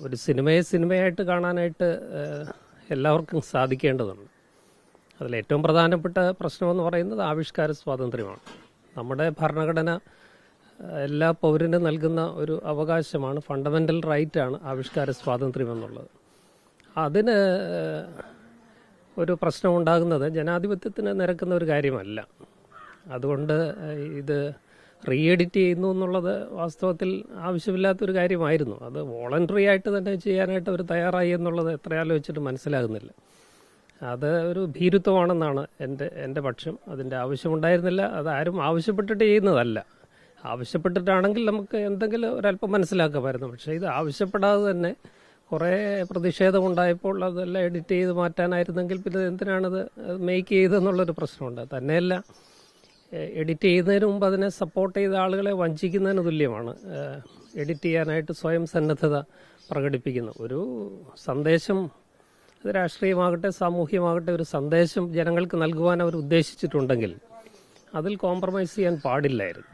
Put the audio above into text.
ഒരു സിനിമയെ സിനിമയായിട്ട് കാണാനായിട്ട് എല്ലാവർക്കും സാധിക്കേണ്ടതുണ്ട്. അതിലേറ്റവും പ്രധാനപ്പെട്ട പ്രശ്നമെന്ന് പറയുന്നത് ആവിഷ്കാര സ്വാതന്ത്ര്യമാണ്. നമ്മുടെ ഭരണഘടന എല്ലാ പൗരനും നൽകുന്ന ഒരു അവകാശമാണ്, ഫണ്ടമെൻ്റൽ റൈറ്റാണ് ആവിഷ്കാര സ്വാതന്ത്ര്യം എന്നുള്ളത്. അതിന് ഒരു പ്രശ്നമുണ്ടാകുന്നത് ജനാധിപത്യത്തിന് നിരക്കുന്ന ഒരു കാര്യമല്ല. അതുകൊണ്ട് ഇത് റീ എഡിറ്റ് ചെയ്യുന്നു എന്നുള്ളത് വാസ്തവത്തിൽ ആവശ്യമില്ലാത്തൊരു കാര്യമായിരുന്നു. അത് വോളണ്ടറി ആയിട്ട് തന്നെ ചെയ്യാനായിട്ട് അവർ തയ്യാറായി എന്നുള്ളത് എത്ര ആലോചിച്ചിട്ട് മനസ്സിലാകുന്നില്ല. അത് ഒരു ഭീരുത്വമാണെന്നാണ് എൻ്റെ പക്ഷം. അതിൻ്റെ ആവശ്യമുണ്ടായിരുന്നില്ല. അതാരും ആവശ്യപ്പെട്ടിട്ട് ചെയ്യുന്നതല്ല. ആവശ്യപ്പെട്ടിട്ടാണെങ്കിൽ നമുക്ക് എന്തെങ്കിലും ഒരല്പം മനസ്സിലാക്കാമായിരുന്നു. പക്ഷേ ഇത് ആവശ്യപ്പെടാതെ തന്നെ കുറേ പ്രതിഷേധമുണ്ടായപ്പോൾ അതെല്ലാം എഡിറ്റ് ചെയ്ത് മാറ്റാനായിരുന്നെങ്കിൽ പിന്നെ എന്തിനാണത് മേക്ക് ചെയ്തെന്നുള്ളൊരു പ്രശ്നമുണ്ട്. തന്നെയല്ല, എഡിറ്റ് ചെയ്യുന്നതിന് മുമ്പ് അതിനെ സപ്പോർട്ട് ചെയ്ത ആളുകളെ വഞ്ചിക്കുന്നതിന് തുല്യമാണ് എഡിറ്റ് ചെയ്യാനായിട്ട് സ്വയം സന്നദ്ധത പ്രകടിപ്പിക്കുന്നു. ഒരു സന്ദേശം, അത് രാഷ്ട്രീയമാകട്ടെ സാമൂഹ്യമാകട്ടെ, ഒരു സന്ദേശം ജനങ്ങൾക്ക് നൽകുവാൻ അവർ ഉദ്ദേശിച്ചിട്ടുണ്ടെങ്കിൽ അതിൽ കോംപ്രമൈസ് ചെയ്യാൻ പാടില്ലായിരുന്നു.